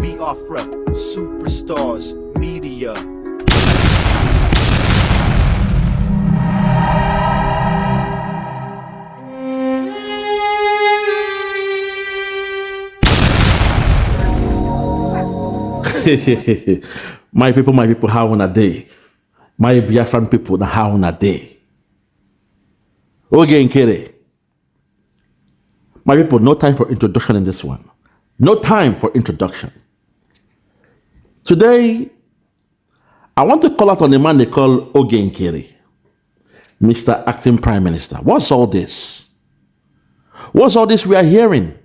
Biafra, superstars, media. My people, how on a day? My Biafran people, how on a day? Oge Nkere. My people, no time for introduction in this one. No time for introduction. Today, I want to call out on a man they call Oge Nkere, Mr. Acting Prime Minister. What's all this? What's all this we are hearing?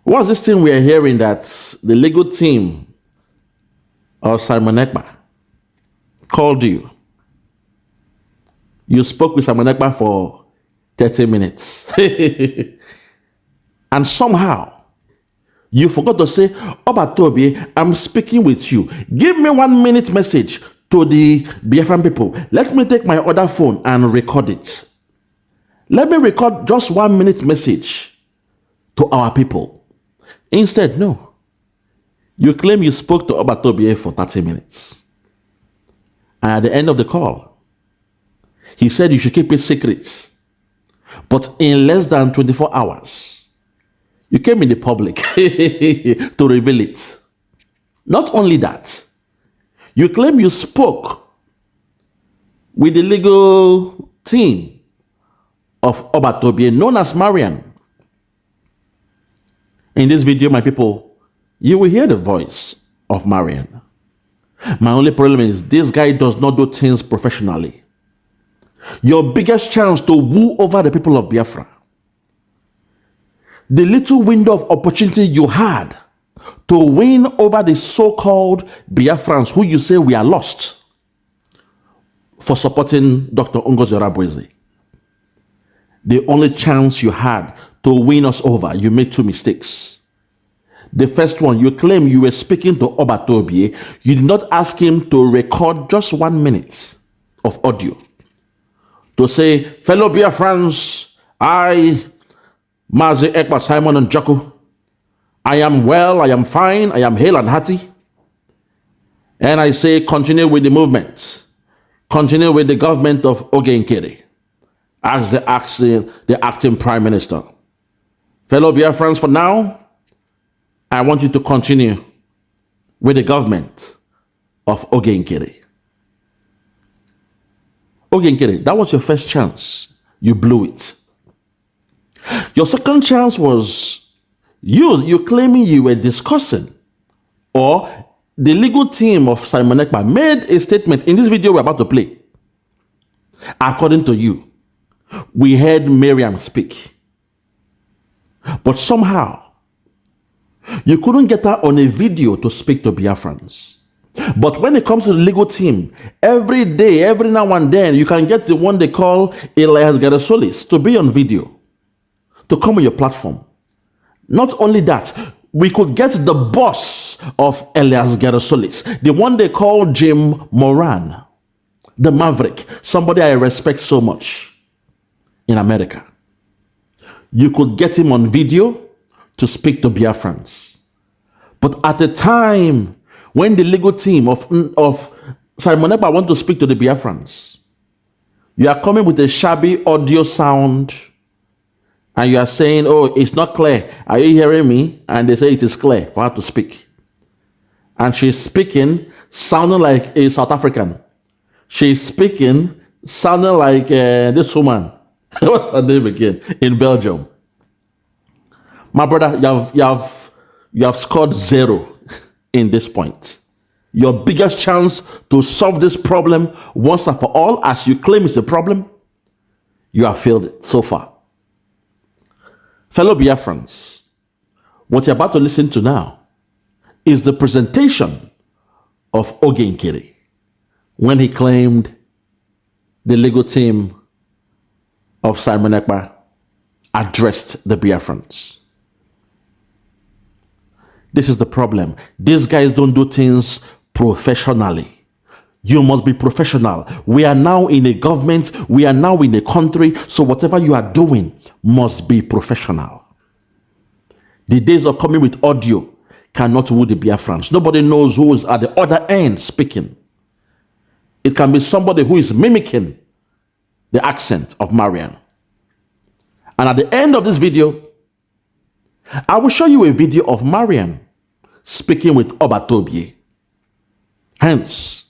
What's this thing we are hearing that the legal team of Simon Ekpa called you? You spoke with Simon Ekpa for 30 minutes. And somehow, you forgot to say, Obatobi, I'm speaking with you. Give me 1 minute message to the Biafran people. Let me take my other phone and record it. Let me record just 1 minute message to our people. Instead, no. You claim you spoke to Obatobi for 30 minutes. And at the end of the call, he said you should keep it secret. But in less than 24 hours, you came in the public to reveal it. Not only that, you claim you spoke with the legal team of Obatobi, known as Marian. In this video, my people, you will hear the voice of Marian. My only problem is this guy does not do things professionally. Your biggest chance to woo over the people of Biafra, the little window of opportunity you had to win over the so-called Biafrans who you say we are lost for supporting Dr. Ngozi Orabueze. The only chance you had to win us over, you made two mistakes. The first one, you claim you were speaking to Obatobi. You did not ask him to record just 1 minute of audio to say, fellow Biafrans, I, Mazi Ekpa, Simon and Joko, I am well, I am fine, I am hale and hearty. And I say, continue with the movement. Continue with the government of Oge Nkere as the acting Prime Minister. Fellow Biafrans, for now, I want you to continue with the government of Oge Nkere. Oge Nkere, that was your first chance. You blew it. Your second chance was you claiming you were discussing, or the legal team of Simon Ekpa made a statement in this video we're about to play. According to you, we heard Miriam speak. But somehow, you couldn't get her on a video to speak to Biafrans. But when it comes to the legal team, every day, every now and then, you can get the one they call Elias Garasolis to be on video, to come on your platform. Not only that, we could get the boss of Elias Garasolis, the one they call Jim Moran, the Maverick, somebody I respect so much in America. You could get him on video to speak to Biafrans. But at the time when the legal team of Simon Ekpa want to speak to the Biafrans, you are coming with a shabby audio sound and you are saying, oh, it's not clear. Are you hearing me? And they say it is clear for her to speak. And she's speaking sounding like a South African. She's speaking sounding like this woman. What's her name again? In Belgium. My brother, you have scored 0 in this point. Your biggest chance to solve this problem once and for all, as you claim it's a problem, you have failed it so far. Fellow Biafrans, what you're about to listen to now is the presentation of Oge Nkere when he claimed the legal team of Simon Ekpa addressed the Biafrans. This is the problem. These guys don't do things professionally. You must be professional. We are now in a government. We are now in a country. So whatever you are doing must be professional. The days of coming with audio cannot woo the Biafrans. Nobody knows who is at the other end speaking. It can be somebody who is mimicking the accent of Marian. And at the end of this video, I will show you a video of Marian speaking with Obatobie. Hence,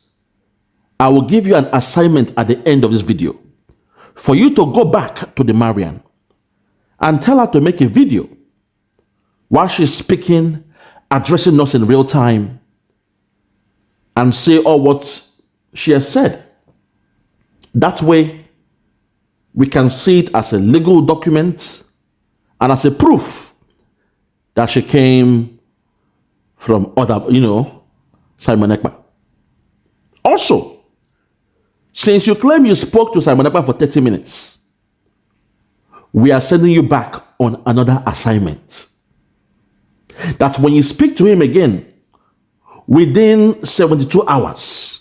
I will give you an assignment at the end of this video for you to go back to the Marian and tell her to make a video while she's speaking, addressing us in real time, and say all what she has said. That way, we can see it as a legal document and as a proof that she came from other, Simon Ekpa. Also, since you claim you spoke to Simon Ekpa for 30 minutes, we are sending you back on another assignment. That when you speak to him again, within 72 hours,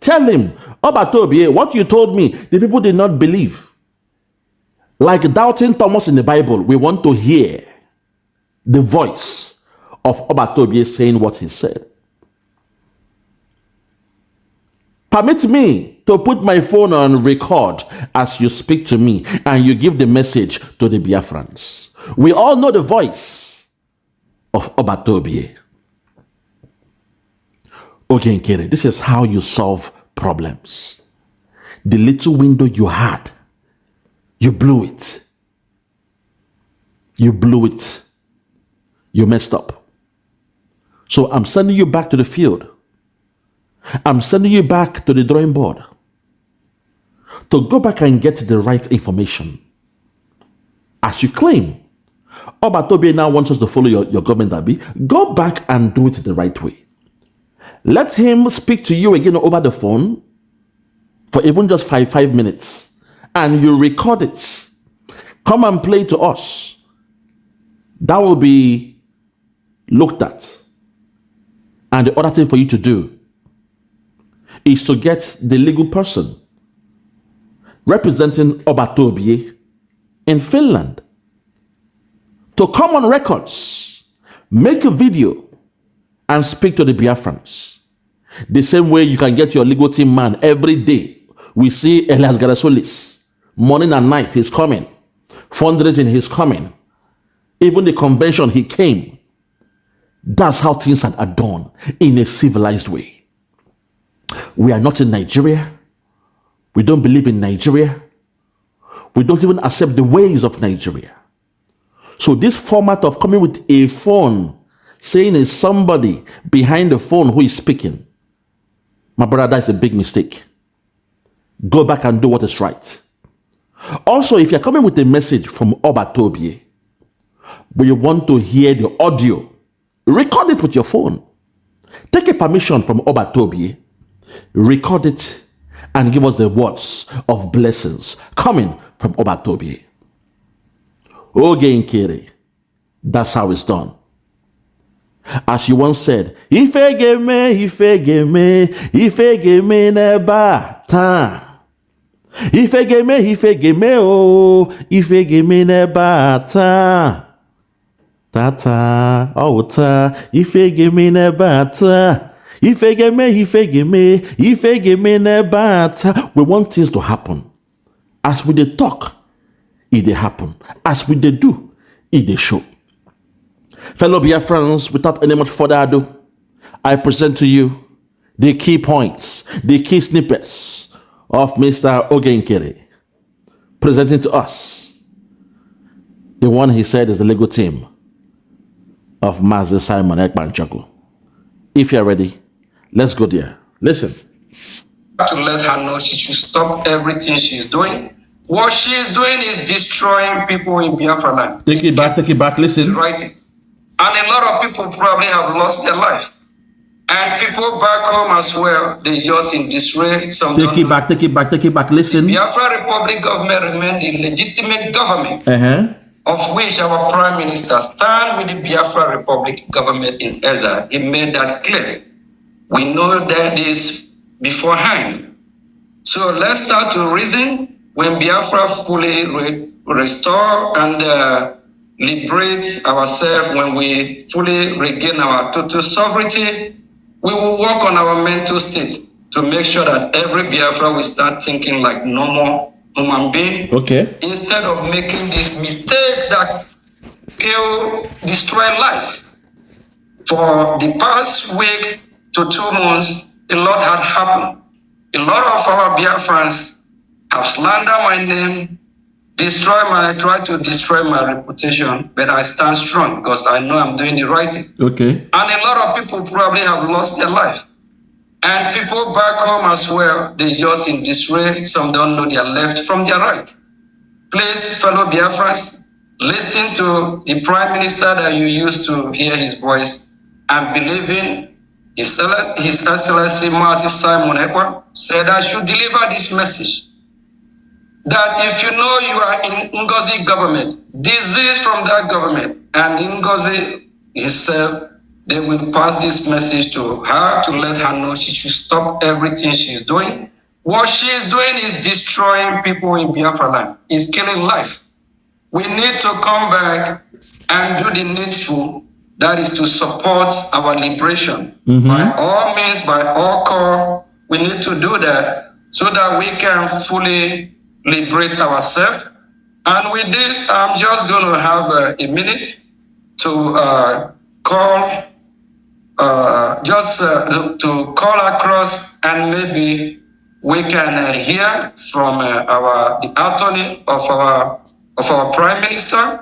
tell him, Obatobie, what you told me, the people did not believe. Like doubting Thomas in the Bible, we want to hear the voice of Obatobie saying what he said. Permit me to put my phone on record as you speak to me and you give the message to the Biafrans. We all know the voice of Obatobie. Oge Nkere, this is how you solve problems. The little window you had, you blew it. You blew it. You messed up. So I'm sending you back to the field. I'm sending you back to the drawing board to go back and get the right information. As you claim, Obatobie now wants us to follow your government, Abi. Go back and do it the right way. Let him speak to you again over the phone for even just five minutes, and you record it. Come and play to us. That will be looked at. And the other thing for you to do is to get the legal person representing Obatobie in Finland to come on records, make a video, and speak to the Biafrans. The same way you can get your legal team man every day. We see Elias Garasolis. Morning and night, he's coming. Fundraising, he's coming. Even the convention, he came. That's how things are done in a civilized way. We are not in Nigeria. We don't believe in Nigeria. We don't even accept the ways of Nigeria. So this format of coming with a phone, saying it's somebody behind the phone who is speaking, my brother, that's a big mistake. Go back and do what is right. Also, if you're coming with a message from Obatobie, but you want to hear the audio, record it with your phone. Take a permission from Obatobie, record it, and give us the words of blessings coming from Obatobie. Oge Nkere, that's how it's done. As you once said, Ife geme neba ta. Ife geme oh, Ife geme neba ta. Ta oh ta, Ife geme neba ta. Ife geme neba ta. We want things to happen. As we dey talk, it dey happen. As we dey do, it dey show. Fellow Biafrans, without any much further ado, I present to you the key points, the key snippets of Mr. Oge Nkere, presenting to us the one he said is the legal team of Master Simon Ekpa. If you're ready, let's go there. Listen. To let her know she should stop everything she's doing. What she's doing is destroying people in Biafra land. Take it back, listen. Right. And a lot of people probably have lost their life. And people back home as well, they just in disarray. Take it back, listen. The Biafra Republic government remained the legitimate government, of which our Prime Minister stand with the Biafra Republic government in Eza. He made that clear. We know that is beforehand. So let's start to reason when Biafra fully restore and liberate ourselves, when we fully regain our total sovereignty, we will work on our mental state to make sure that every Biafra will start thinking like normal human being. Okay. Instead of making these mistakes that destroy life. For the past week to 2 months, a lot had happened. A lot of our Biafrans have slandered my name, try to destroy my reputation, but I stand strong because I know I'm doing the right thing. Okay. And a lot of people probably have lost their life. And people back home as well, they just in disarray. Some don't know their left from their right. Please, fellow Biafrans, listen to the Prime Minister that you used to hear his voice and believe in. His Excellency Martin Simon Ekpa said I should deliver this message. That if you know you are in Ngozi government, disease from that government, and Ngozi himself, they will pass this message to her to let her know she should stop everything she's doing. What she's doing is destroying people in Biafra land, is killing life. We need to come back and do the needful, that is to support our liberation. By all means, by all call, we need to do that so that we can fully liberate ourselves. And with this, I'm just going to have a minute to call, to call across, and maybe we can hear from the attorney of our Prime Minister.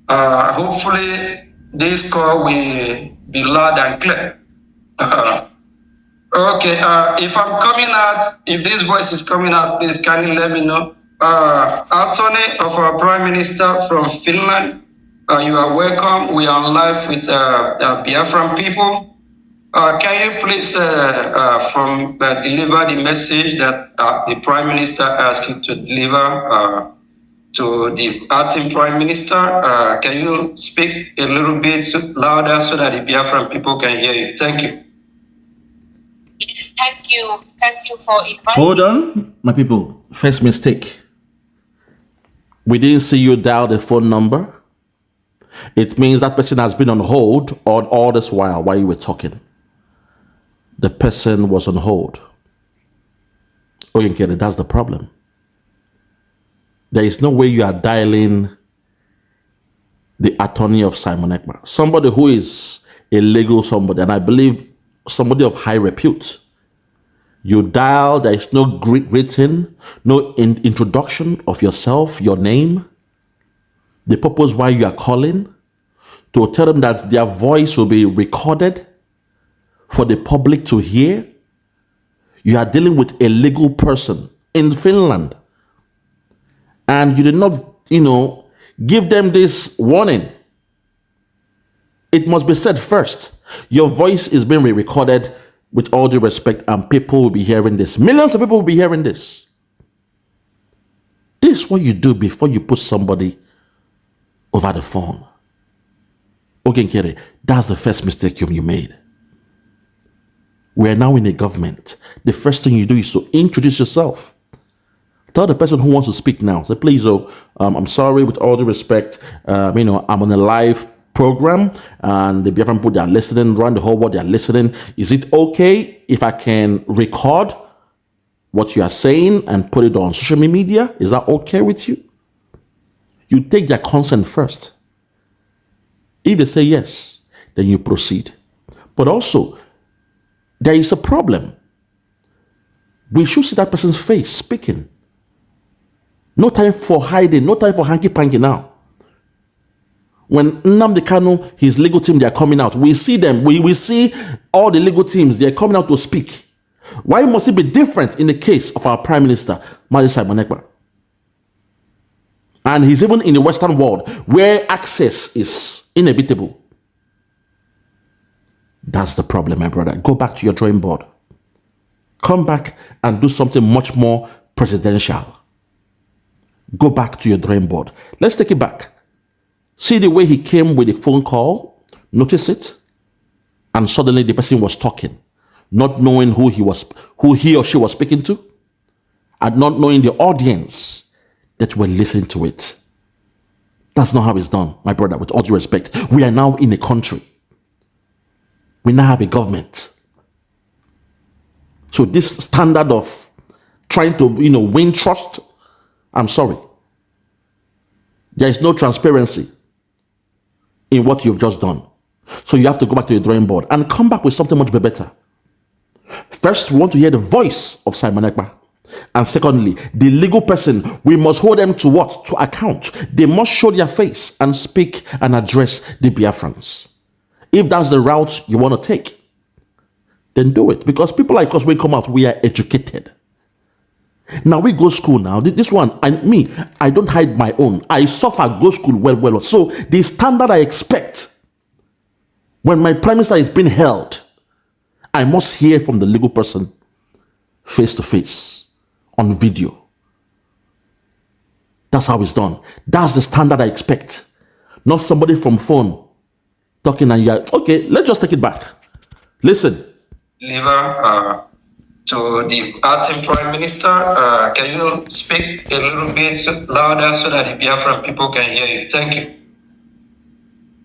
Hopefully, this call will be loud and clear. Okay, if I'm coming out, if this voice is coming out, please can you let me know? Attorney of our Prime Minister from Finland, you are welcome. We are on live with Biafran people. Can you please deliver the message that the Prime Minister asked you to deliver to the acting Prime Minister? Can you speak a little bit louder so that the Biafran people can hear you? Thank you. Yes, thank you. Thank you for inviting me. Hold on, my people. First mistake. We didn't see you dial the phone number. It means that person has been on hold all this while you were talking. The person was on hold. Oge Nkere, that's the problem. There is no way you are dialing the attorney of Simon Ekpa, somebody who is a legal somebody, and I believe somebody of high repute. You dial, there is no written, no introduction of yourself, your name, the purpose why you are calling, to tell them that their voice will be recorded for the public to hear. You are dealing with a legal person in Finland. And you did not, give them this warning. It must be said first. Your voice is being recorded with all due respect, and people will be hearing this. Millions of people will be hearing this. This is what you do before you put somebody over the phone. Oge Nkere, that's the first mistake you made. We are now in a government. The first thing you do is to introduce yourself. Tell the person who wants to speak now. Say, please, I'm sorry, with all due respect, I'm on a live program, and the Biafran people, they are listening around the whole world, they are listening. Is it okay if I can record what you are saying and put it on social media? Is that okay with you? You take their consent first. If they say yes, then you proceed. But also, there is a problem. We should see that person's face speaking. No time for hiding, no time for hanky-panky now. When Nnamdi Kanu, his legal team, they are coming out. We see them. We see all the legal teams. They are coming out to speak. Why must it be different in the case of our Prime Minister, Martin Simon Ekpa? And he's even in the Western world where access is inevitable. That's the problem, my brother. Go back to your drawing board. Come back and do something much more presidential. Go back to your drawing board. Let's take it back. See the way he came with a phone call, notice it, and suddenly the person was talking, not knowing who he or she was speaking to, and not knowing the audience that were listening to it. That's not how it's done, my brother, with all due respect. We are now in a country. We now have a government. So this standard of trying to, win trust, I'm sorry. There is no transparency in what you've just done. So you have to go back to the drawing board and come back with something much better. First, we want to hear the voice of Simon Ekpa. And secondly, the legal person, we must hold them to what? To account. They must show their face and speak and address the Biafrans. If that's the route you want to take, then do it. Because people like us, when we come out, we are educated. Now we go school now. This one, I don't hide my own. I suffer, go school well. So the standard I expect when my prime minister is being held, I must hear from the legal person face to face on video. That's how it's done. That's the standard I expect. Not somebody from phone talking and you're, okay, let's just take it back. Listen. Deliver to the acting prime minister. Can you speak a little bit louder so that the Biafran people can hear you? Thank you.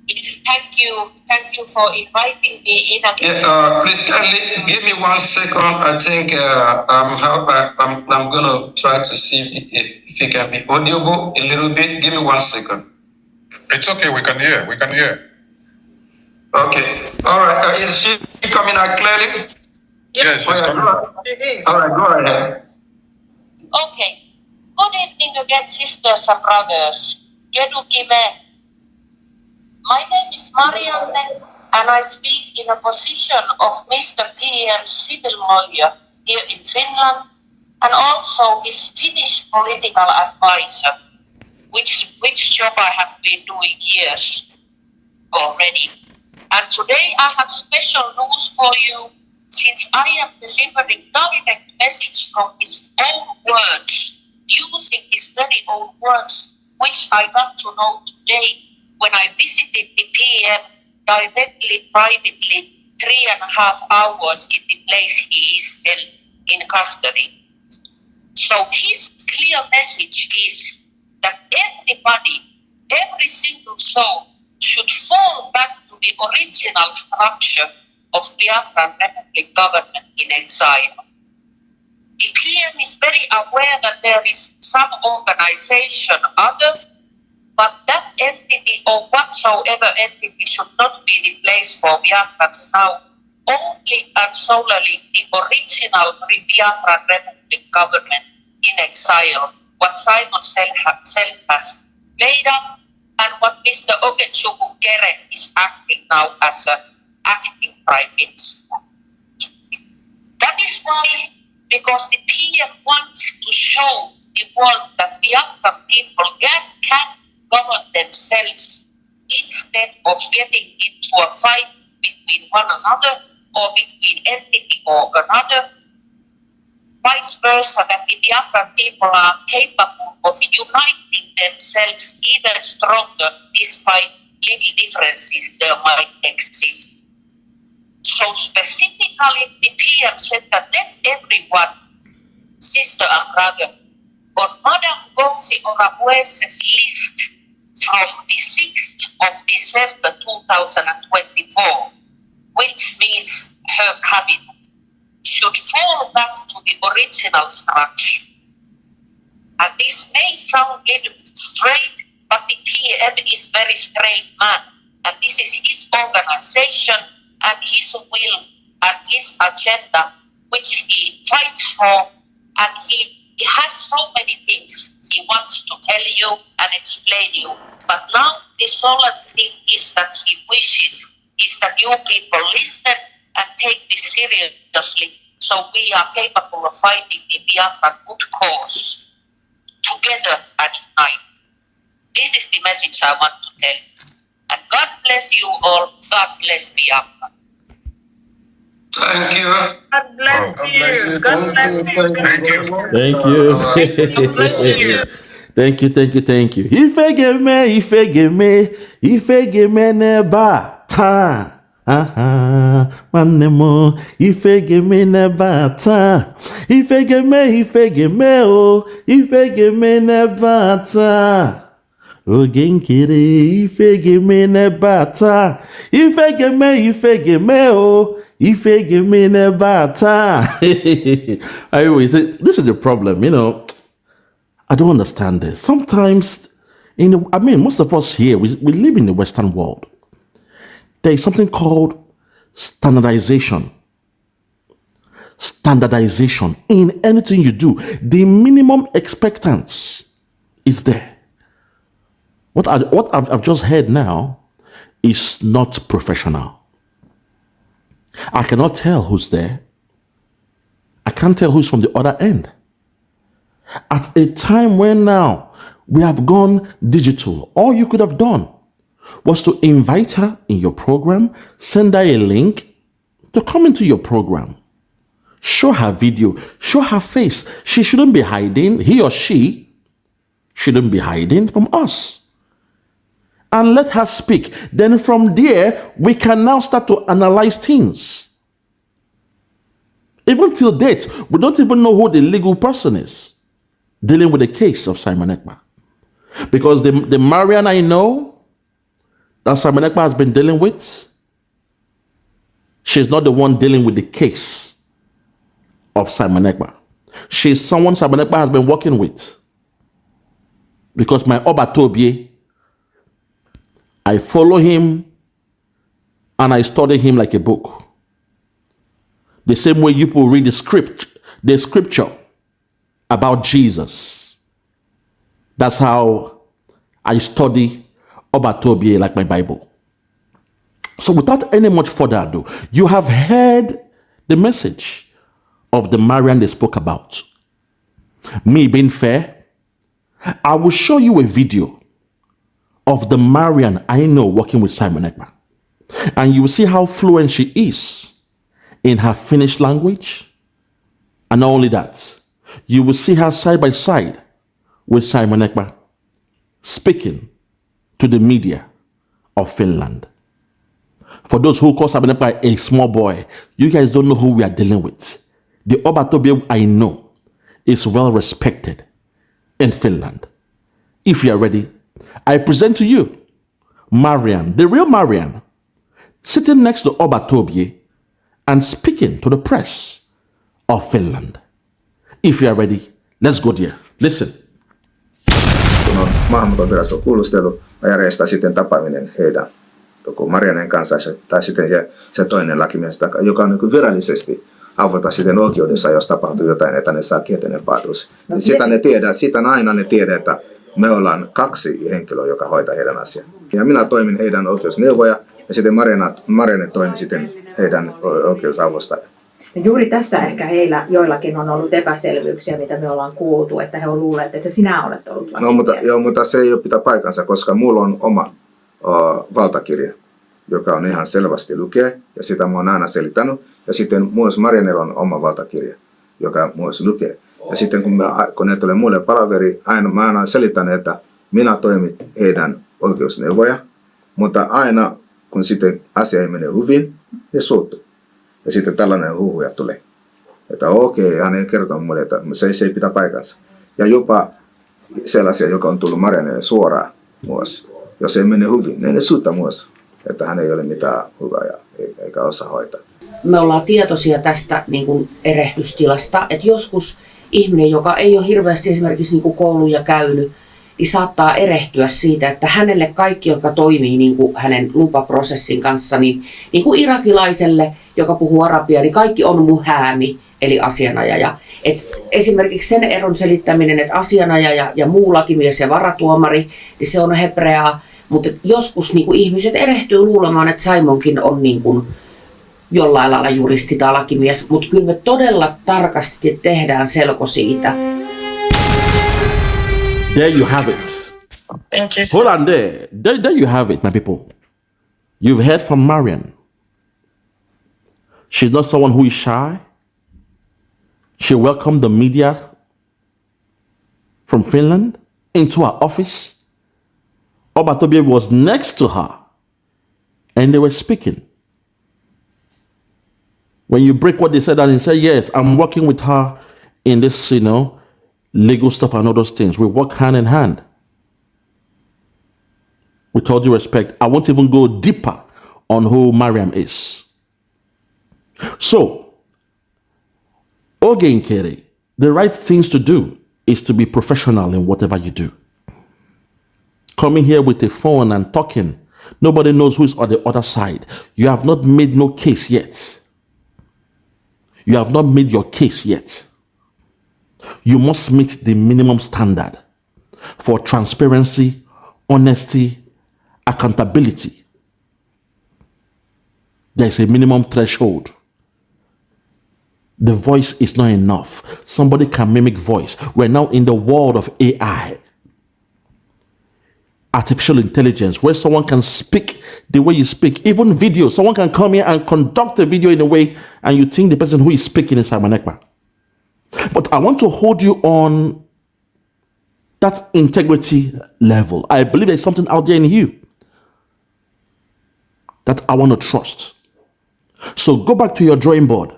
Yes, thank you. Thank you for inviting me in. Please kindly give me 1 second. I think I'm going to try to see if it can be audible a little bit. Give me 1 second. It's okay. We can hear. We can hear. Okay. All right. Is she coming out clearly? Yes, she's coming. It is. All right. Go ahead. Okay. Good evening again, sisters and brothers. Yedukime. My name is Marianne, and I speak in a position of Mr. PM civil lawyer here in Finland, and also his Finnish political advisor, which job I have been doing years already. And today I have special news for you, since I am delivering direct message from his own words, using his very own words, which I got to know today when I visited the PM directly, privately, 3.5 hours in the place he is held in custody. So his clear message is that everybody, every single soul, should fall back to the original structure of Biafran Republic government in exile. The PM is very aware that there is some organization, but that entity or whatsoever entity should not be the place for Biafrans now. Only and solely the original Biafran Republic government in exile, what Simon self has made up, and what Mr. Oge Nkere is acting now as an acting prime minister. That is why, because the PM wants to show the world that Biafran people can govern themselves instead of getting into a fight between one another or between entity or another, vice versa, that the Biafran people are capable of uniting themselves even stronger despite little differences there might exist. So specifically, the PM said that let everyone, sister and brother, on Madam Ngozi Orabueze's list from the 6th of December 2024, which means her cabinet, should fall back to the original structure. And this may sound a little bit straight, but the PM is very straight man. And this is his organization and his will and his agenda, which he fights for, and he has so many things he wants to tell you and explain you. But now the solemn thing is that he wishes is that you people listen and take this seriously, so we are capable of fighting the Biafran good cause together and unite. This is the message I want to tell you. And God bless you all. God bless Biafra. Thank you. God bless you. God bless you. Thank you. Thank you. God bless you. Thank you. Ife give me neba ta. Manemo, ife give me neba ta. Ife give me neba ta. Oge Nkere, ife geme ne bata. Ife geme, oh. Ife geme ne bata. I always say, this is the problem, I don't understand this. Sometimes, most of us here, we live in the Western world. There is something called standardization. Standardization in anything you do. The minimum expectance is there. What I've just heard now is not professional. I cannot tell who's there. I can't tell who's from the other end. At a time when now we have gone digital, all you could have done was to invite her in your program, send her a link to come into your program. Show her video, show her face. She shouldn't be hiding, he or she shouldn't be hiding from us. And let her speak. Then from there, we can now start to analyze things. Even till date, we don't even know who the legal person is dealing with the case of Simon Ekpa. Because the Marian I know that Simon Ekpa has been dealing with, she's not the one dealing with the case of Simon Ekpa. She's someone Simon Ekpa has been working with. Because my Oba Tobie, I follow him and I study him like a book. The same way you people read the scripture about Jesus. That's how I study Oba Tobie like my Bible. So without any much further ado, you have heard the message of the Marian they spoke about. Me being fair, I will show you a video of the Marian I know working with Simon Ekpa. And you will see how fluent she is in her Finnish language. And not only that, you will see her side by side with Simon Ekpa speaking to the media of Finland. For those who call Simon Ekpa a small boy, you guys don't know who we are dealing with. The Oba Tobie I know is well respected in Finland. If you are ready, I present to you Marian, the real Marian, sitting next to Oba Tobie and speaking to the press of Finland. If you are ready, let's go there. Listen. Kun on maahanmuuttoviraston kuulustelu ja järjestää sitten tapaaminen heidän Marianen kanssa tai sitten se toinen lakimies, joka on niin virallisesti avata sitten oikeudessa, jos tapahtuu jotain, että ne saa kielteinen päätös. No, sitä aina ne tiedät, että me ollaan kaksi henkilöä, joka hoitaa heidän asiaa. Ja minä toimin heidän oikeusneuvoja ja sitten Marianne toimi sitten heidän oikeusavustaja. Juuri tässä ehkä heillä joillakin on ollut epäselvyyksiä, mitä me ollaan kuultu, että he on luulleet, että sinä olet ollut lakimies. No, mutta se ei ole pitää paikansa, koska mulla on oma valtakirja, joka on ihan selvästi lukee, ja sitä mä oon aina selittänyt. Ja sitten myös Marianella on oma valtakirja, joka myös lukee. Ja sitten kun ne tulee mulle palaveri, mä aina selitän, että minä toimin heidän oikeusneuvoja, mutta aina kun sitten asia ei mene hyvin, ne suuttuu. Ja sitten tällainen huhuja tulee. Että okei, hän ei kertonut mulle, että se ei pitää paikansa. Ja jopa sellaisia, joka on tullut Marianelle suoraan myös. Jos ei mene hyvin, niin ne suuttaa myös, että hän ei ole mitään hyvää eikä osaa hoitaa. Me ollaan tietoisia tästä niin kuin erehdystilasta, että joskus ihminen, joka ei ole hirveästi esimerkiksi niin kuin kouluja käynyt, niin saattaa erehtyä siitä, että hänelle kaikki, jotka toimii niin kuin hänen lupaprosessin kanssa, niin kuin irakilaiselle, joka puhuu arabiaa, niin kaikki on muhäämi, eli asianajaja. Et esimerkiksi sen eron selittäminen, että asianajaja ja muu lakimies ja varatuomari, niin se on hebreaa, mutta joskus niin kuin ihmiset erehtyy luulemaan, että Simonkin on niin kuin jollain lailla juristi tai lakimies, mutta kyllä me todella tarkasti tehdään selko siitä. There you have it. Thank you. Hold on there. There you have it, my people. You've heard from Marian. She's not someone who is shy. She welcomed the media from Finland into her office. Oba Tobie was next to her and they were speaking. When you break what they said and he said, yes, I'm working with her in this, legal stuff and all those things. We work hand in hand. with all due respect, I won't even go deeper on who Mariam is. So, Oge Nkere, the right things to do is to be professional in whatever you do. Coming here with a phone and talking, nobody knows who's on the other side. You have not made no case yet. You have not made your case yet. You must meet the minimum standard for transparency, honesty, accountability. There is a minimum threshold. The voice is not enough. Somebody can mimic voice. We're now in the world of AI, artificial intelligence, where someone can speak the way you speak. Even video. Someone can come here and conduct a video in a way and you think the person who is speaking is Simon Ekpa. But I want to hold you on that integrity level. I believe there's something out there in you that I want to trust. So go back to your drawing board.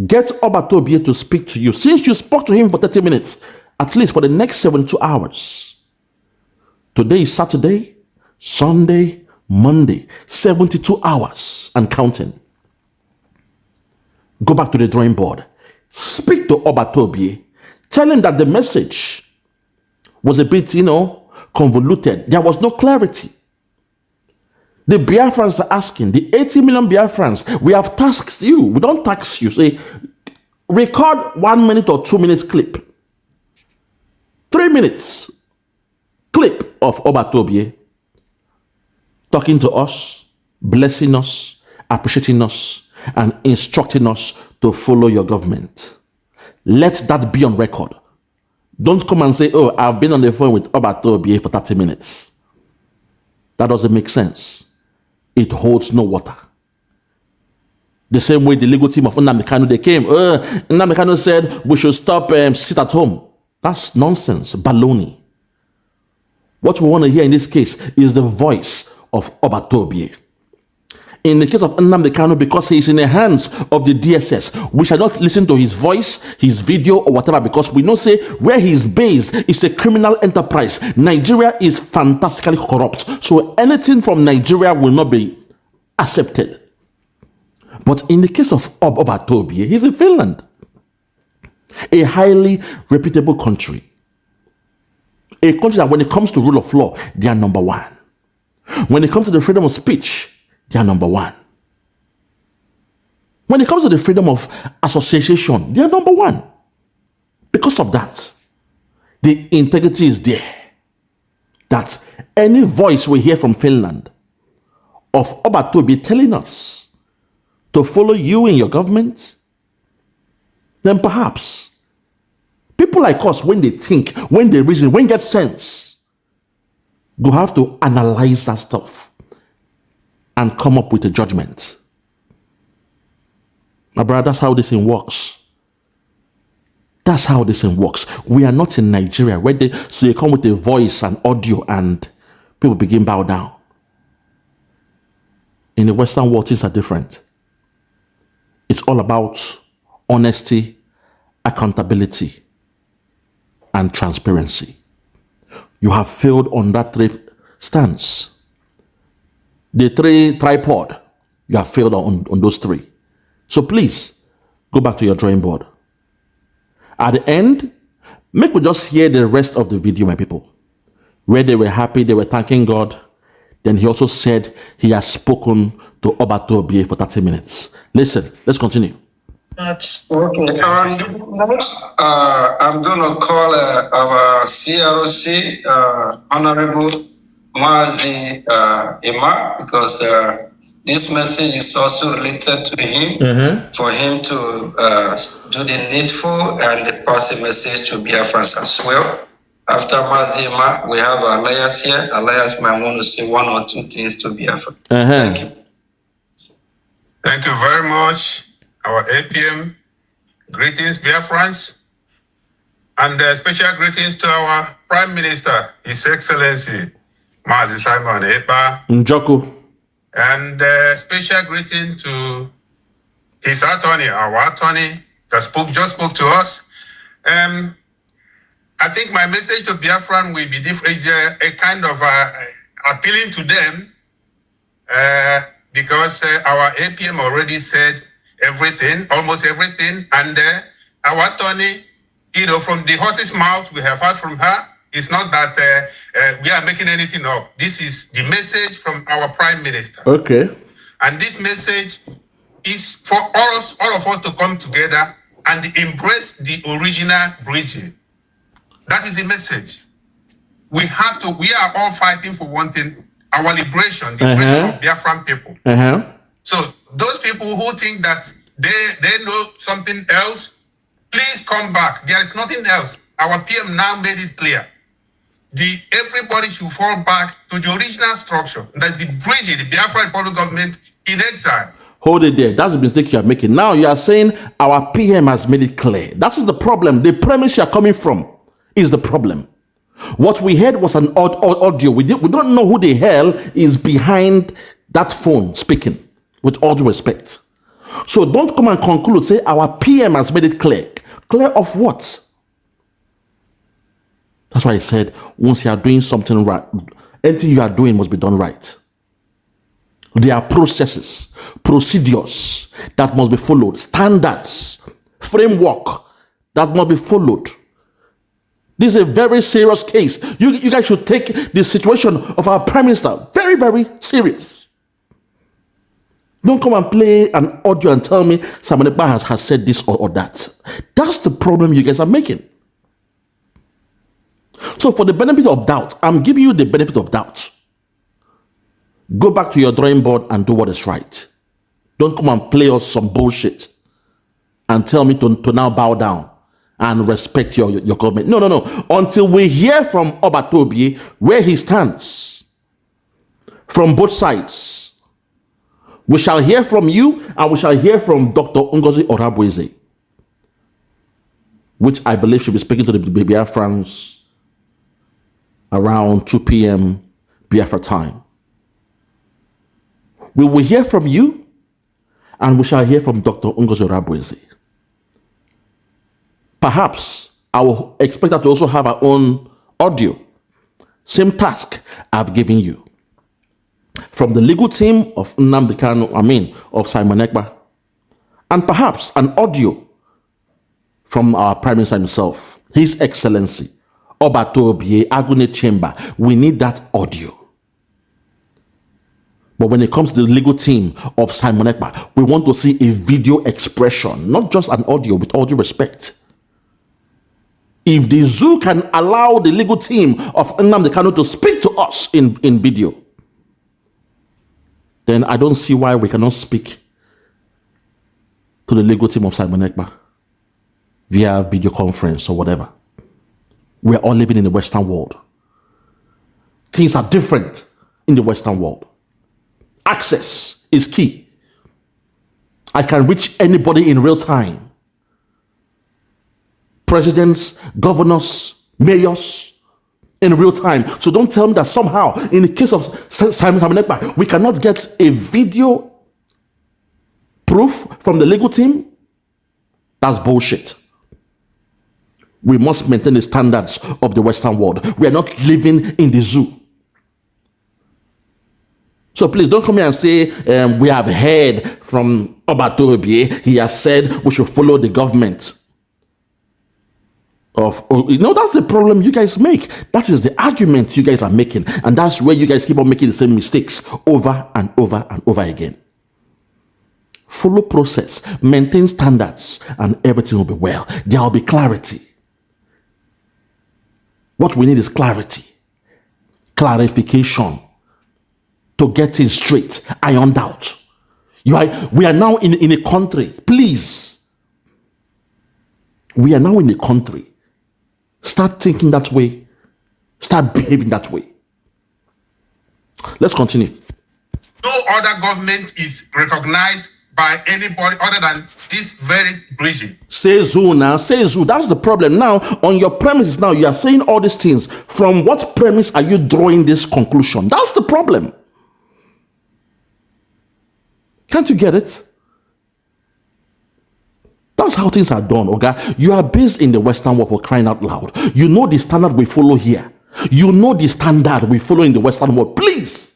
Get Obatobie to speak to you. Since you spoke to him for 30 minutes, at least for the next 72 hours. Today is Saturday, Sunday, Monday, 72 hours and counting. Go back to the drawing board. Speak to Obatobie. Tell him that the message was a bit, convoluted. There was no clarity. The Biafrans are asking, the 80 million Biafrans, we have tasked you. We don't tax you. Say, record 1 minute or 2 minutes clip. 3 minutes clip of Obatobie talking to us, blessing us, appreciating us, and instructing us to follow your government. Let that be on record. Don't come and say, oh, I've been on the phone with Obatobie for 30 minutes. That doesn't make sense. It holds no water. The same way the legal team of Nnamdi Kanu, they came. Nnamdi Kanu said we should stop sit at home. That's nonsense, baloney. What we want to hear in this case is the voice of Obatobie. In the case of Nnamdi Kanu, because he is in the hands of the DSS, we shall not listen to his voice, his video, or whatever, because we know, say, where he is based is a criminal enterprise. Nigeria is fantastically corrupt. So anything from Nigeria will not be accepted. But in the case of Obatobie, he's in Finland, a highly reputable country. A country that when it comes to rule of law, they are number one. When it comes to the freedom of speech, they are number one. When it comes to the freedom of association, they are number one. Because of that, the integrity is there. That any voice we hear from Finland of Obatobie telling us to follow you in your government, then perhaps people like us, when they think, when they reason, when they get sense, go have to analyze that stuff and come up with a judgment. My brother, that's how this thing works. That's how this thing works. We are not in Nigeria where so you come with a voice and audio and people begin bow down. In the Western world, things are different. It's all about honesty, accountability, and transparency. You have failed on that stance. The three tripod, you have failed on those three. So please, go back to your drawing board. At the end, make we just hear the rest of the video, my people. Where they were happy, they were thanking God. Then he also said he has spoken to Obatobie for 30 minutes. Listen, let's continue. Okay. I'm going to call our CROC, Honorable Ngozi because this message is also related to him, for him to do the needful and pass a message to Biafrans as well. After Ngozi, we have Elias here. Elias might want to say one or two things to Biafra. Thank you. Thank you very much, our APM. Greetings, Biafrans. And special greetings to our Prime Minister, His Excellency, Mazi Simon Ekpa. Njoku. And special greeting to his attorney, our attorney, that just spoke to us. I think my message to Biafran will be different. It's a kind of appealing to them because our APM already said everything, almost everything, and our attorney, from the horse's mouth, we have heard from her. It's not that we are making anything up. This is the message from our Prime Minister. Okay. And this message is for all of us to come together and embrace the original Brgie. That is the message. We are all fighting for one thing, our liberation, the liberation of Biafran people. So those people who think that they know something else, please come back. There is nothing else. Our PM now made it clear. Everybody should fall back to the original structure. That's the Brgie, the Biafra Republic government in exile. Hold it there. That's the mistake you are making. Now you are saying our PM has made it clear. That is the problem. The premise you are coming from is the problem. What we heard was an audio. We don't know who the hell is behind that phone speaking, with all due respect. So don't come and conclude, say our PM has made it clear. Clear of what? That's why I said, once you are doing something right, anything you are doing must be done right. There are processes, procedures that must be followed, standards, framework that must be followed. This is a very serious case. You guys should take the situation of our Prime Minister very, very serious. Don't come and play an audio and tell me Simon Ekpa has said this or that. That's the problem you guys are making. So for the benefit of doubt, I'm giving you the benefit of doubt. Go back to your drawing board and do what is right. Don't come and play us some bullshit and tell me to now bow down and respect your government. No. Until we hear from Obatobi where he stands from both sides. We shall hear from you and we shall hear from Dr. Ngozi Orabueze, which I believe should be speaking to the Biafrans around 2 p.m. Biafra time. We will hear from you and we shall hear from Dr. Ngozi Orabueze. Perhaps I will expect her to also have her own audio. Same task I've given you. From the legal team of Nnamdi Kanu, of Simon Ekpa. And perhaps an audio from our Prime Minister himself, His Excellency, Obatobi Agune Chamber. We need that audio. But when it comes to the legal team of Simon Ekpa, we want to see a video expression, not just an audio, with all due respect. If the zoo can allow the legal team of Nnamdi Kanu to speak to us in video, then I don't see why we cannot speak to the legal team of Simon Ekpa via video conference or whatever. We're all living in the Western world. Things are different in the Western world. Access is key. I can reach anybody in real time. Presidents, governors, mayors, in real time. So don't tell me that somehow, in the case of Simon Ekpa, we cannot get a video proof from the legal team. That's bullshit. We must maintain the standards of the Western world. We are not living in the zoo. So please don't come here and say we have heard from Obatobi. He has said we should follow the government. That's the problem you guys make. That is the argument you guys are making. And that's where you guys keep on making the same mistakes over and over and over again. Follow process, maintain standards, and everything will be well. There will be clarity. What we need is clarity, clarification, to get things straight, ironed out. We are now in a country, please. We are now in a country. Start thinking that way. Start behaving that way. Let's continue. No other government is recognized by anybody other than this very Brgie. Say zoo now, say zoo. That's the problem. Now, on your premises now, you are saying all these things. From what premise are you drawing this conclusion? That's the problem. Can't you get it? That's how things are done, okay? You are based in the Western world, for crying out loud. You know the standard we follow here. You know the standard we follow in the Western world. Please.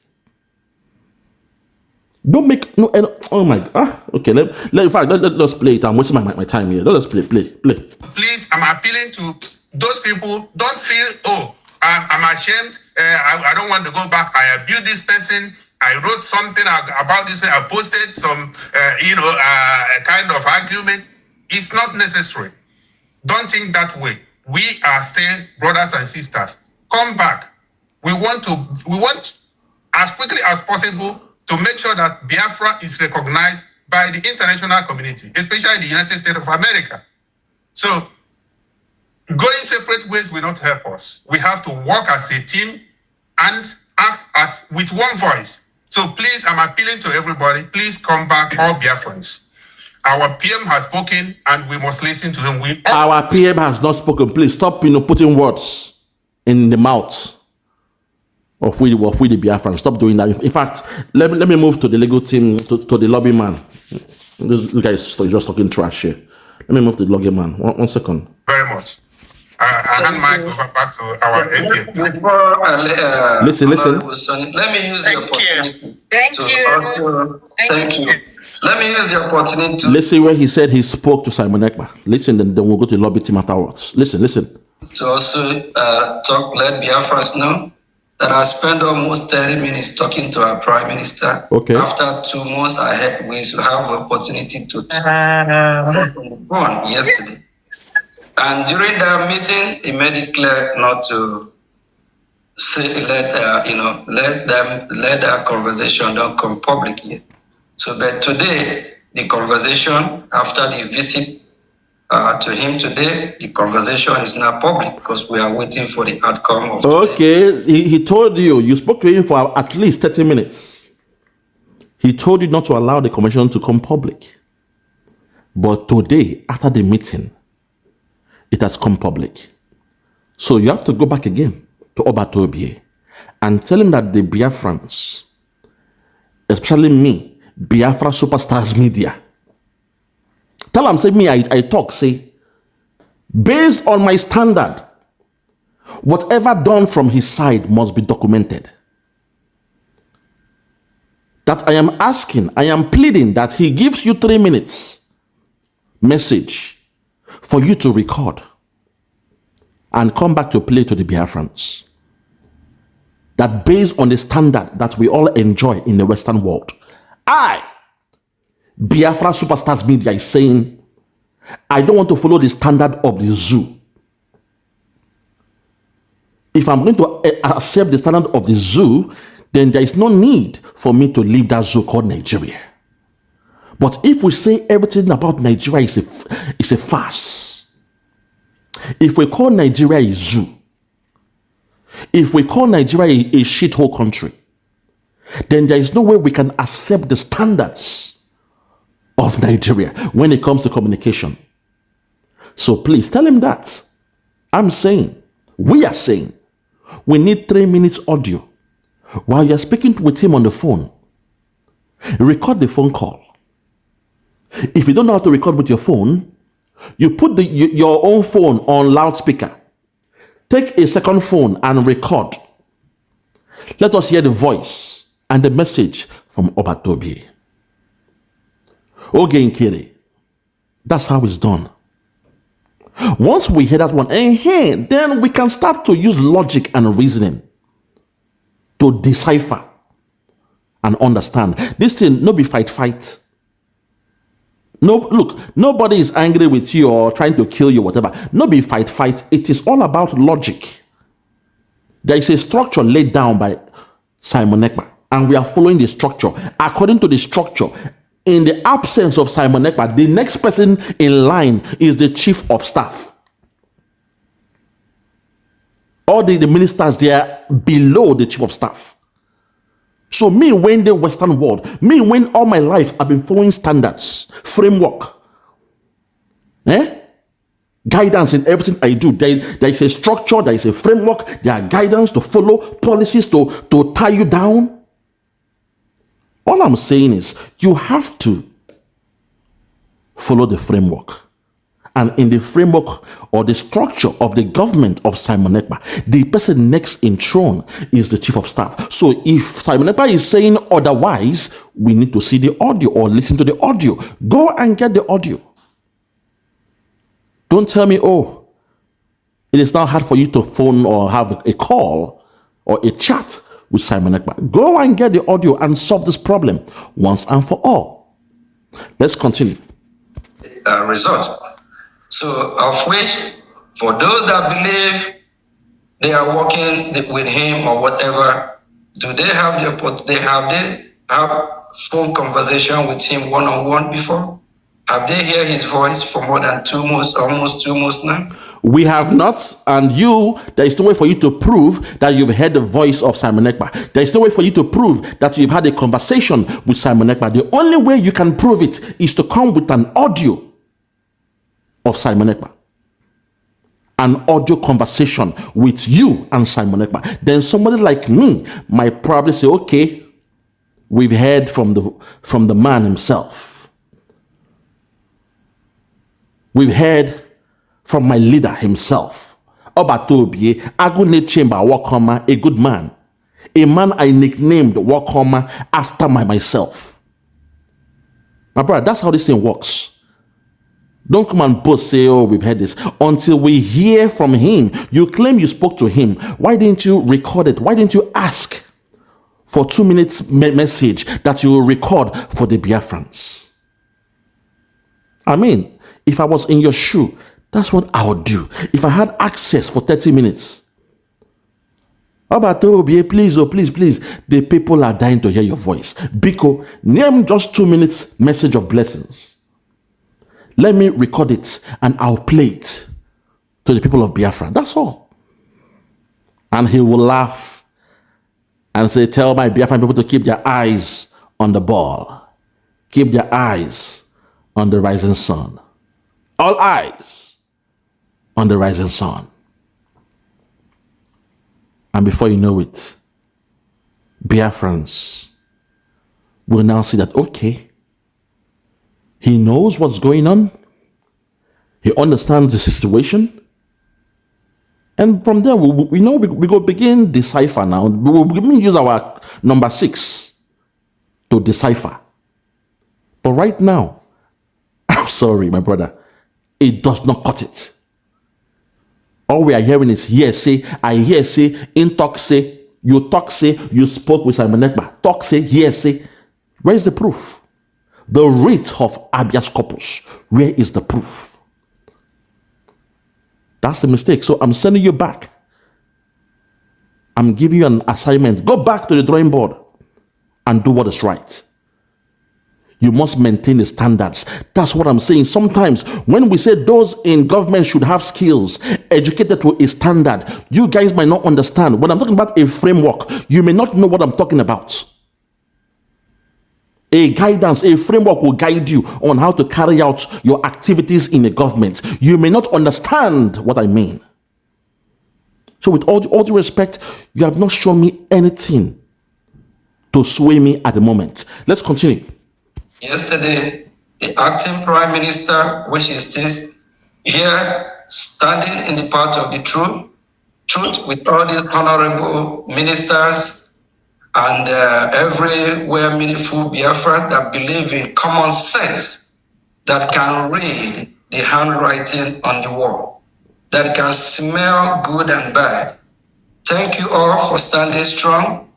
Don't make no. Oh my God. Okay. Let's play it. I'm wasting my time here. Let's play. Please, I'm appealing to those people. Don't feel, I'm ashamed. I don't want to go back. I abused this person. I wrote something about this. I posted some, a kind of argument. It's not necessary. Don't think that way. We are still brothers and sisters. Come back. We want as quickly as possible to make sure that Biafra is recognized by the international community, especially the United States of America. So going separate ways will not help us. We have to work as a team and act as with one voice. So please, I'm appealing to everybody, please come back, all Biafrans. Our PM has spoken and we must listen to him. Our PM has not spoken. Please stop putting words in the mouth of we the Biafrans. Stop doing that. In fact, let me move to the legal team, to the lobby man. This guy is just talking trash here. Let me move to the lobby man. One second. Very much. I hand mic over back to our APM. Listen. Let me use the opportunity. Thank you. Let me use the opportunity to listen where he said he spoke to Simon Ekpa. Listen, then we'll go to the lobby team afterwards. Listen. To also let Biafrans know that I spent almost 30 minutes talking to our Prime Minister. Okay. After 2 months, we have the opportunity to talk on the phone yesterday. And during that meeting, he made it clear not to let that conversation don't come public yet. So, but today, the conversation after the visit to him today, the conversation is now public because we are waiting for the outcome of. Okay, he told you spoke to him for at least 30 minutes. He told you not to allow the conversation to come public. But today, after the meeting, it has come public. So you have to go back again to Obatobie and tell him that the Biafrans, especially me, Biafra Superstars Media, tell him, say me, I talk, say, based on my standard, whatever done from his side must be documented. That I am asking, I am pleading that he gives you 3 minutes message for you to record and come back to play to the Biafrans. That based on the standard that we all enjoy in the Western world, Biafra Superstars Media is saying, I don't want to follow the standard of the zoo. If I'm going to accept the standard of the zoo, then there is no need for me to leave that zoo called Nigeria. But if we say everything about Nigeria is a farce, if we call Nigeria a zoo, if we call Nigeria a shithole country, then there is no way we can accept the standards of Nigeria when it comes to communication. So please tell him that. We are saying, we need 3 minutes audio while you're speaking with him on the phone. Record the phone call. If you don't know how to record with your phone, you put your own phone on loudspeaker. Take a second phone and record. Let us hear the voice and the message from Obatobie. Oge Nkere. That's how it's done. Once we hear that one, then we can start to use logic and reasoning to decipher and understand. This thing, no be fight. No, look, nobody is angry with you or trying to kill you, whatever. No be fight. It is all about logic. There is a structure laid down by Simon Ekpa, and we are following the structure. According to the structure, in the absence of Simon Ekpa, the next person in line is the chief of staff. All the ministers, they are below the chief of staff. So me, when the Western world, when all my life I've been following standards, framework, guidance in everything I do. There is a structure, there is a framework, there are guidance to follow, policies to tie you down. All I'm saying is you have to follow the framework And in the framework or the structure of the government of Simon Ekpa, the person next in throne is the chief of staff. So if Simon Ekpa is saying otherwise, we need to see the audio or listen to the audio. Go and get the audio. Don't tell me, oh, it is now hard for you to phone or have a call or a chat with Simon Ekpa. Go and get the audio and solve this problem once and for all. Let's continue. Result. So, of which, for those that believe they are working with him or whatever, do they have phone conversation with him one-on-one before? Have they heard his voice for more than 2 months, almost 2 months now? We have not, and there is no way for you to prove that you've heard the voice of Simon Ekpa. There is no way for you to prove that you've had a conversation with Simon Ekpa. The only way you can prove it is to come with an audio of Simon Ekpa. An audio conversation with you and Simon Ekpa. Then somebody like me might probably say, okay, we've heard from the man himself. We've heard from my leader himself. Obatobie, Agune Chamber Wakoma, a good man. A man I nicknamed Wakoma after myself. My brother, that's how this thing works. Don't come and both say, oh, we've heard this. Until we hear from him. You claim you spoke to him. Why didn't you record it? Why didn't you ask for 2 minutes message that you will record for the Biafrans? I mean, if I was in your shoe, that's what I would do. If I had access for 30 minutes. Obatobi, please, oh, please. The people are dying to hear your voice. Biko, name just 2 minutes message of blessings. Let me record it and I'll play it to the people of Biafra. That's all. And he will laugh and say, tell my Biafran people to keep their eyes on the ball. Keep their eyes on the rising sun. All eyes on the rising sun. And before you know it, Biafrans will now see that, okay, he knows what's going on. He understands the situation. And from there, we go begin decipher now. We will use our number 6 to decipher. But right now, I'm sorry, my brother, it does not cut it. All we are hearing is hearsay. I hear say, in talk say, you talk say, you spoke with Simon Ekpa. Talk say, hearsay. Where is the proof? The rate of habeas corpus. Where is the proof? That's the mistake. So I'm sending you back. I'm giving you an assignment. Go back to the drawing board and do what is right. You must maintain the standards. That's what I'm saying. Sometimes when we say those in government should have skills, educated to a standard, you guys might not understand. When I'm talking about a framework, you may not know what I'm talking about. A guidance, a framework will guide you on how to carry out your activities in a government. You may not understand what I mean. So with all due respect, you have not shown me anything to sway me at the moment. Let's continue. Yesterday, the acting prime minister, which is still here, standing in the path of the truth with all these honorable ministers and everywhere meaningful Biafrans that believe in common sense, that can read the handwriting on the wall, that can smell good and bad. Thank you all for standing strong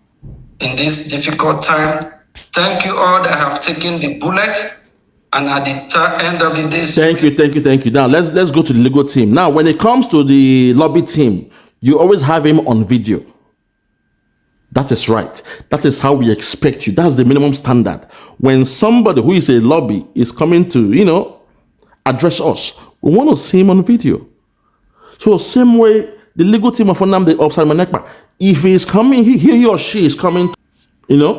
in this difficult time. Thank you all that have taken the bullet, and at the end of the day. Thank you. Now let's go to the legal team. Now, when it comes to the lobby team, you always have him on video. That is right. That is how we expect you. That's the minimum standard. When somebody who is a lobby is coming to, address us, we want to see him on video. So same way, the legal team of Simon Ekpa, if he is coming, he or she is coming,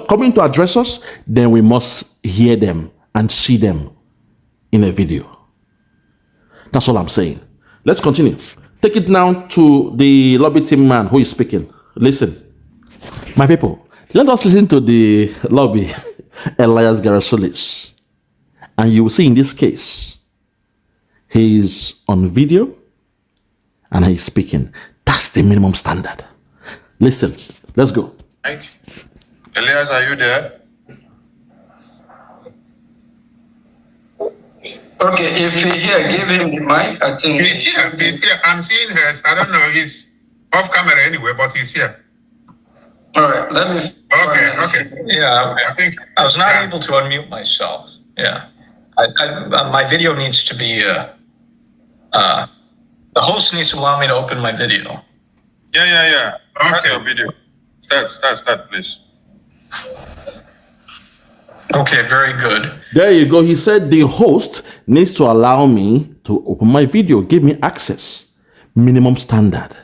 coming to address us, then we must hear them and see them in a video. That's all I'm saying. Let's continue. Take it now to the lobby team man who is speaking. Listen. My people, let us listen to the lobby, Elias Garasolis. And you will see in this case, He's on video and he's speaking. That's the minimum standard. Listen, let's go. Elias, are you there? Okay, if he here, give him the mic. I think He's here. He's here. I'm seeing hers. I don't know. He's off camera anyway, but he's here. All right, let me. Okay. Yeah, I think I was not able to unmute myself. Yeah, my video needs to be. The host needs to allow me to open my video. Yeah. Okay, video. Start, please. Okay, very good. There you go. He said the host needs to allow me to open my video, give me access. Minimum standard.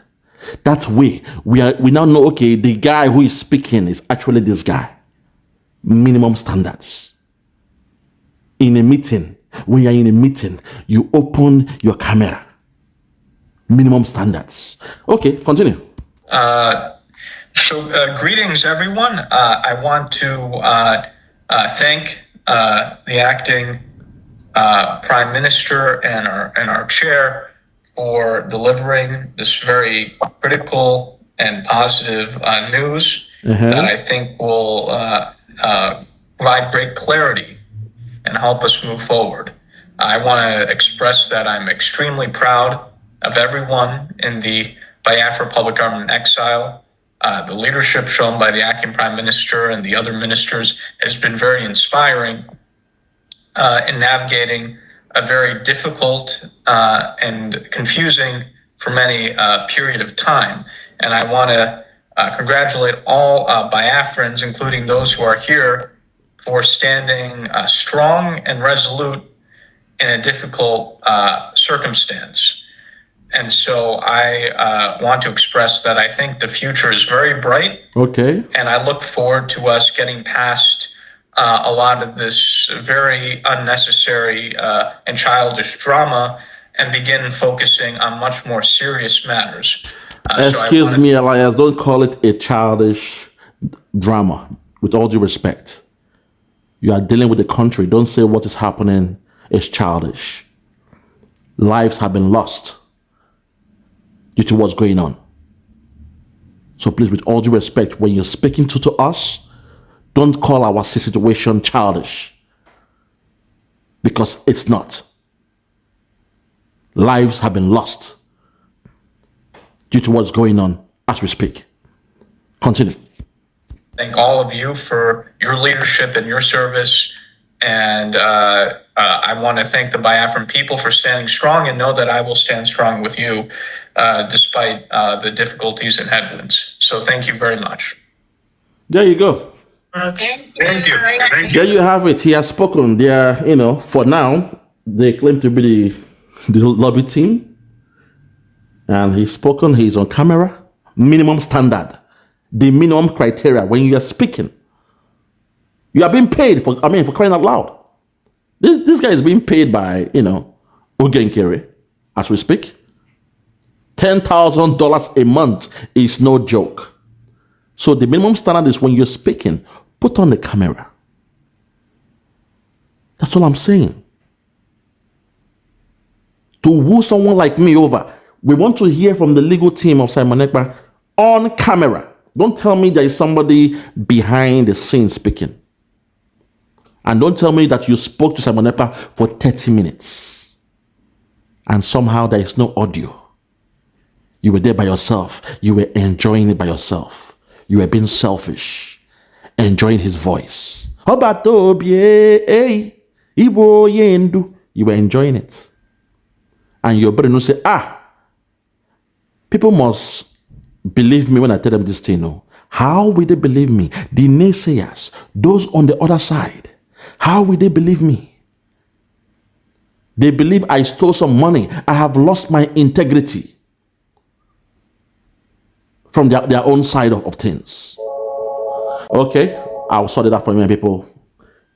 That's way we now know, okay, the guy who is speaking is actually this guy. Minimum standards. In a meeting, when you're in a meeting, you open your camera. Minimum standards. Okay, continue. Greetings, everyone. I want to thank the acting Prime Minister and our chair for delivering this very critical and positive news that I think will provide great clarity and help us move forward. I want to express that I'm extremely proud of everyone in the Biafra public government exile. The leadership shown by the acting Prime Minister and the other ministers has been very inspiring in navigating a very difficult and confusing for many period of time. And I want to congratulate all Biafrans, including those who are here, for standing strong and resolute in a difficult circumstance. And so I want to express that I think the future is very bright. Okay. And I look forward to us getting past a lot of this very unnecessary and childish drama and begin focusing on much more serious matters. Excuse me, Elias, don't call it a childish drama, with all due respect. You are dealing with the country. Don't say what is happening is childish. Lives have been lost due to what's going on. So please, with all due respect, when you're speaking to us, don't call our situation childish, because it's not. Lives have been lost due to what's going on as we speak. Continue. Thank all of you for your leadership and your service. And I want to thank the Biafran people for standing strong, and know that I will stand strong with you despite the difficulties and headwinds. So thank you very much. There you go. Thank you. There you have it. He has spoken. They are, for now, they claim to be the lobby team. And he's spoken. He's on camera. Minimum standard. The minimum criteria when you are speaking. You are being paid for crying out loud. This guy is being paid by, Oge Nkere as we speak. $10,000 a month is no joke. So the minimum standard is when you're speaking, put on the camera. That's all I'm saying. To woo someone like me over, we want to hear from the legal team of Simon Ekpa on camera. Don't tell me there is somebody behind the scenes speaking. And don't tell me that you spoke to Simon Ekpa for 30 minutes. And somehow there is no audio. You were there by yourself. You were enjoying it by yourself. You were being selfish. Enjoying his voice. You were enjoying it. And your brain will say, people must believe me when I tell them this thing. No. How will they believe me? The naysayers, those on the other side. How will they believe me? They believe I stole some money. I have lost my integrity from their own side of things. Okay, I'll sort it out for you, people.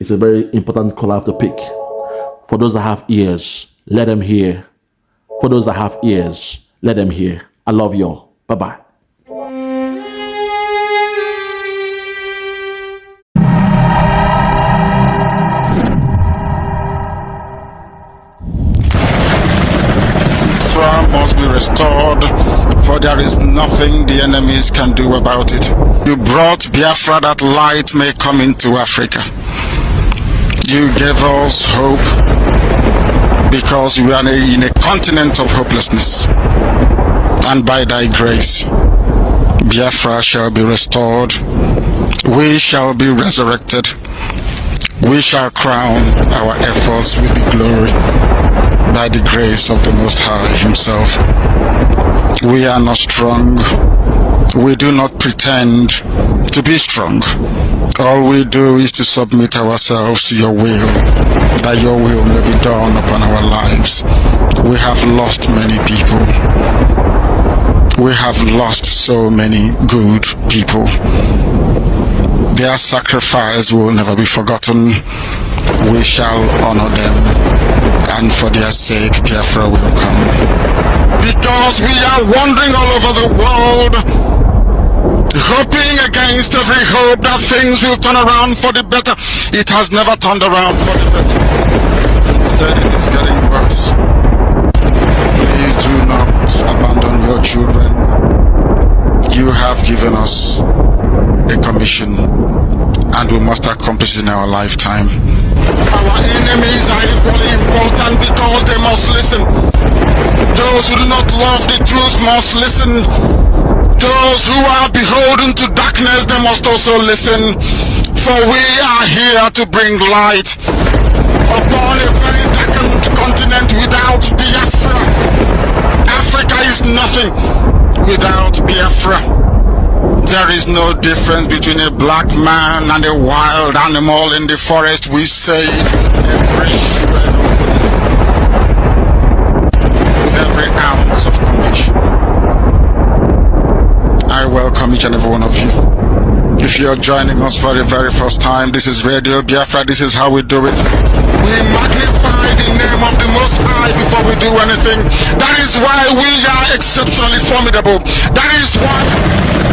It's a very important call I have to pick. For those that have ears, let them hear. For those that have ears, let them hear. I love you all. Bye-bye. must be restored, for there is nothing the enemies can do about it. You brought Biafra that light may come into Africa. You gave us hope because we are in a continent of hopelessness. And by thy grace, Biafra shall be restored. We shall be resurrected. We shall crown our efforts with the glory by the grace of the Most High Himself. We are not strong. We do not pretend to be strong. All we do is to submit ourselves to your will, that your will may be done upon our lives. We have lost many people. We have lost so many good people. Their sacrifice will never be forgotten. We shall honor them, and for their sake, Biafra will come. Because we are wandering all over the world, hoping against every hope that things will turn around for the better. It has never turned around for the better. Instead, it is getting worse. Please do not abandon your children. You have given us a commission, and we must accomplish it in our lifetime. Our enemies are equally important because they must listen. Those who do not love the truth must listen. Those who are beholden to darkness, they must also listen. For we are here to bring light upon a very darkened continent without Biafra. Africa is nothing without Biafra. There is no difference between a black man and a wild animal in the forest. We say every shred with every ounce of conviction. I welcome each and every one of you. If you're joining us for the very first time, this is Radio Biafra. This is how we do it. We magnify the name of the Most High before we do anything. That is why we are exceptionally formidable. That is why